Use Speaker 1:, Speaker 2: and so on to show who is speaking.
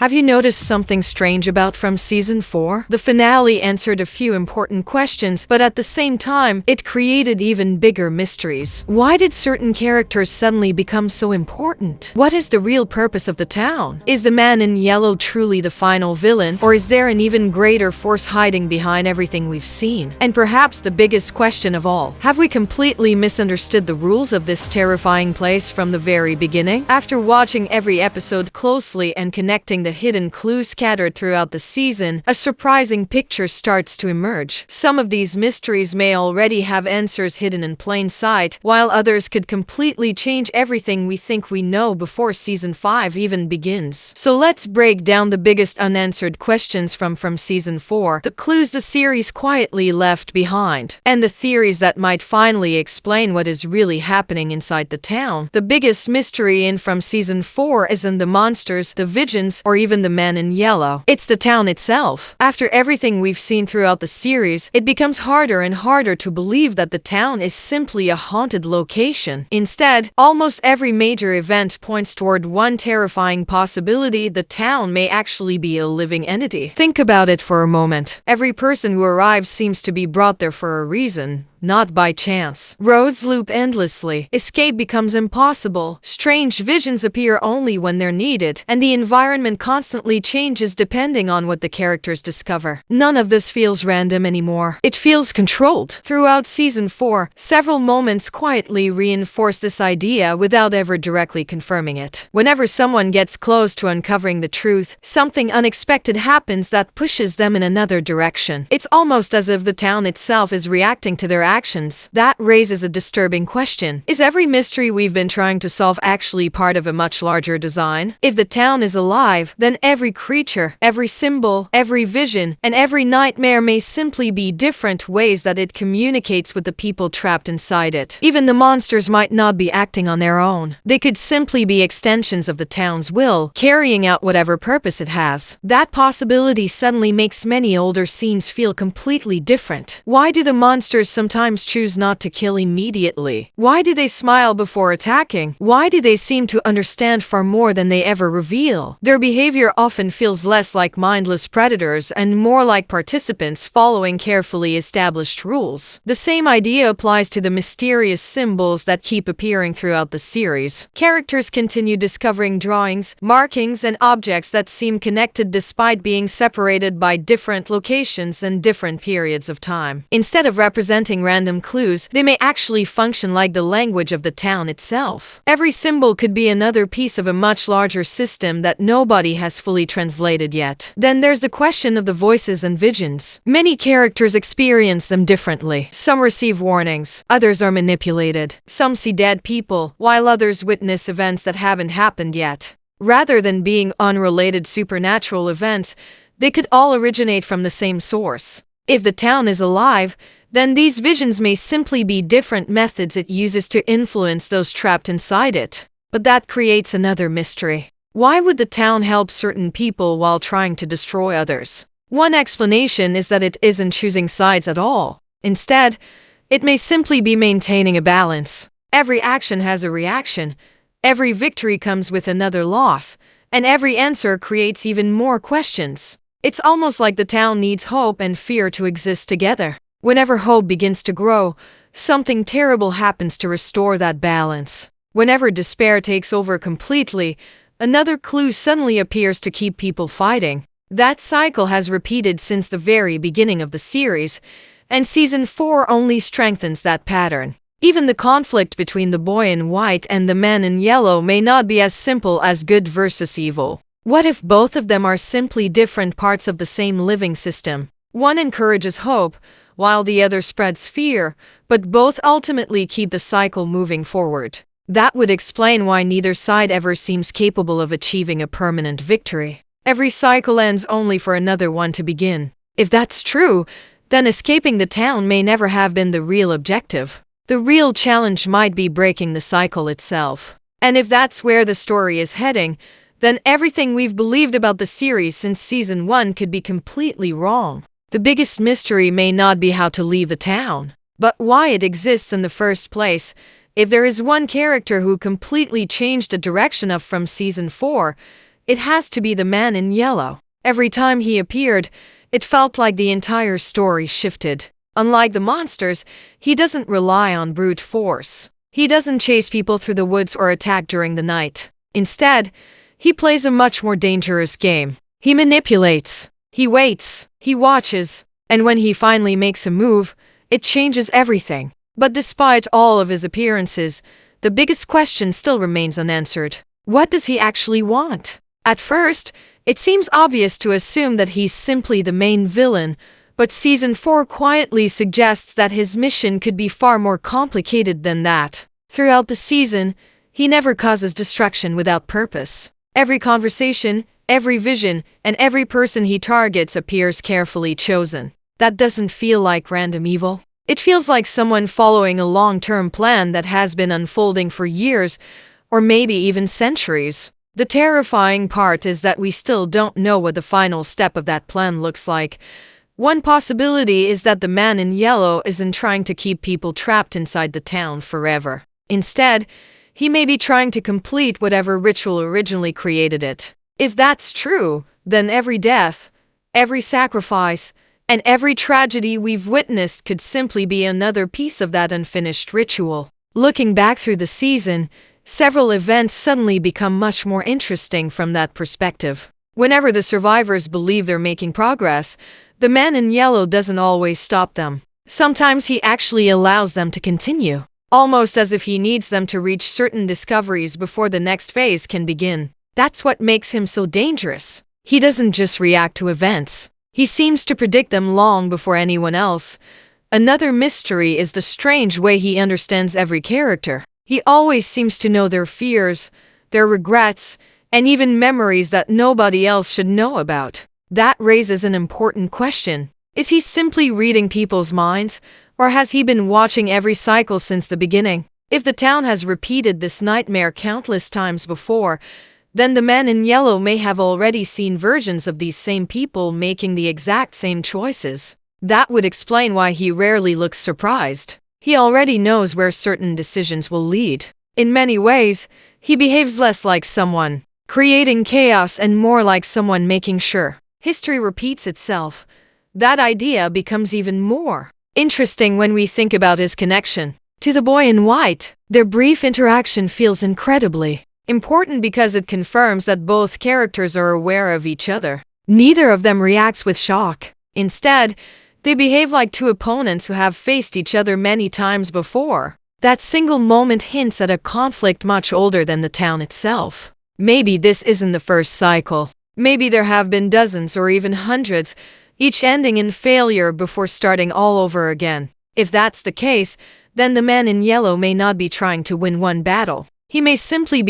Speaker 1: Have you noticed something strange about From Season 4? The finale answered a few important questions, but at the same time, it created even bigger mysteries. Why did certain characters suddenly become so important? What is the real purpose of the town? Is the man in yellow truly the final villain, or is there an even greater force hiding behind everything we've seen? And perhaps the biggest question of all, have we completely misunderstood the rules of this terrifying place from the very beginning? After watching every episode closely and connecting the hidden clues scattered throughout the season, a surprising picture starts to emerge. Some of these mysteries may already have answers hidden in plain sight, while others could completely change everything we think we know before Season 5 even begins. So let's break down the biggest unanswered questions from Season 4, the clues the series quietly left behind, and the theories that might finally explain what is really happening inside the town. The biggest mystery in From Season 4 isn't the monsters, the visions, or even the man in yellow. It's the town itself. After everything we've seen throughout the series, it becomes harder and harder to believe that the town is simply a haunted location. Instead, almost every major event points toward one terrifying possibility: the town may actually be a living entity. Think about it for a moment. Every person who arrives seems to be brought there for a reason, not by chance. Roads loop endlessly, escape becomes impossible, strange visions appear only when they're needed, and the environment constantly changes depending on what the characters discover. None of this feels random anymore. It feels controlled. Throughout Season 4, several moments quietly reinforce this idea without ever directly confirming it. Whenever someone gets close to uncovering the truth, something unexpected happens that pushes them in another direction. It's almost as if the town itself is reacting to their actions. That raises a disturbing question. Is every mystery we've been trying to solve actually part of a much larger design? If the town is alive, then every creature, every symbol, every vision, and every nightmare may simply be different ways that it communicates with the people trapped inside it. Even the monsters might not be acting on their own. They could simply be extensions of the town's will, carrying out whatever purpose it has. That possibility suddenly makes many older scenes feel completely different. Why do the monsters sometimes choose not to kill immediately? Why do they smile before attacking? Why do they seem to understand far more than they ever reveal? Their behavior often feels less like mindless predators and more like participants following carefully established rules. The same idea applies to the mysterious symbols that keep appearing throughout the series. Characters continue discovering drawings, markings, and objects that seem connected despite being separated by different locations and different periods of time. Instead of representing random clues, they may actually function like the language of the town itself. Every symbol could be another piece of a much larger system that nobody has fully translated yet. Then there's the question of the voices and visions. Many characters experience them differently. Some receive warnings, others are manipulated. Some see dead people, while others witness events that haven't happened yet. Rather than being unrelated supernatural events, they could all originate from the same source. If the town is alive, then these visions may simply be different methods it uses to influence those trapped inside it. But that creates another mystery. Why would the town help certain people while trying to destroy others? One explanation is that it isn't choosing sides at all. Instead, it may simply be maintaining a balance. Every action has a reaction, every victory comes with another loss, and every answer creates even more questions. It's almost like the town needs hope and fear to exist together. Whenever hope begins to grow, something terrible happens to restore that balance. Whenever despair takes over completely, another clue suddenly appears to keep people fighting. That cycle has repeated since the very beginning of the series, and Season 4 only strengthens that pattern. Even the conflict between the boy in white and the man in yellow may not be as simple as good versus evil. What if both of them are simply different parts of the same living system? One encourages hope, while the other spreads fear, but both ultimately keep the cycle moving forward. That would explain why neither side ever seems capable of achieving a permanent victory. Every cycle ends only for another one to begin. If that's true, then escaping the town may never have been the real objective. The real challenge might be breaking the cycle itself. And if that's where the story is heading, then everything we've believed about the series since Season 1 could be completely wrong. The biggest mystery may not be how to leave the town, but why it exists in the first place. If there is one character who completely changed the direction of From Season 4, It has to be the man in yellow. Every time he appeared, it felt like the entire story shifted. Unlike the monsters, he doesn't rely on brute force. He doesn't chase people through the woods or attack during the night. Instead, he plays a much more dangerous game. He manipulates, he waits, he watches, and when he finally makes a move, it changes everything. But despite all of his appearances, the biggest question still remains unanswered. What does he actually want? At first, it seems obvious to assume that he's simply the main villain, but Season 4 quietly suggests that his mission could be far more complicated than that. Throughout the season, he never causes destruction without purpose. Every conversation, every vision, and every person he targets appears carefully chosen. That doesn't feel like random evil. It feels like someone following a long-term plan that has been unfolding for years, or maybe even centuries. The terrifying part is that we still don't know what the final step of that plan looks like. One possibility is that the man in yellow isn't trying to keep people trapped inside the town forever. Instead, he may be trying to complete whatever ritual originally created it. If that's true, then every death, every sacrifice, and every tragedy we've witnessed could simply be another piece of that unfinished ritual. Looking back through the season, several events suddenly become much more interesting from that perspective. Whenever the survivors believe they're making progress, the man in yellow doesn't always stop them. Sometimes he actually allows them to continue, almost as if he needs them to reach certain discoveries before the next phase can begin. That's what makes him so dangerous. He doesn't just react to events. He seems to predict them long before anyone else. Another mystery is the strange way he understands every character. He always seems to know their fears, their regrets, and even memories that nobody else should know about. That raises an important question. Is he simply reading people's minds, or has he been watching every cycle since the beginning? If the town has repeated this nightmare countless times before, then the man in yellow may have already seen versions of these same people making the exact same choices. That would explain why he rarely looks surprised. He already knows where certain decisions will lead. In many ways, he behaves less like someone creating chaos and more like someone making sure history repeats itself. That idea becomes even more interesting when we think about his connection to the boy in white. Their brief interaction feels incredibly important because it confirms that both characters are aware of each other. Neither of them reacts with shock. Instead, they behave like two opponents who have faced each other many times before. That single moment hints at a conflict much older than the town itself. Maybe this isn't the first cycle. Maybe there have been dozens or even hundreds, each ending in failure before starting all over again. If that's the case, then the man in yellow may not be trying to win one battle. He may simply be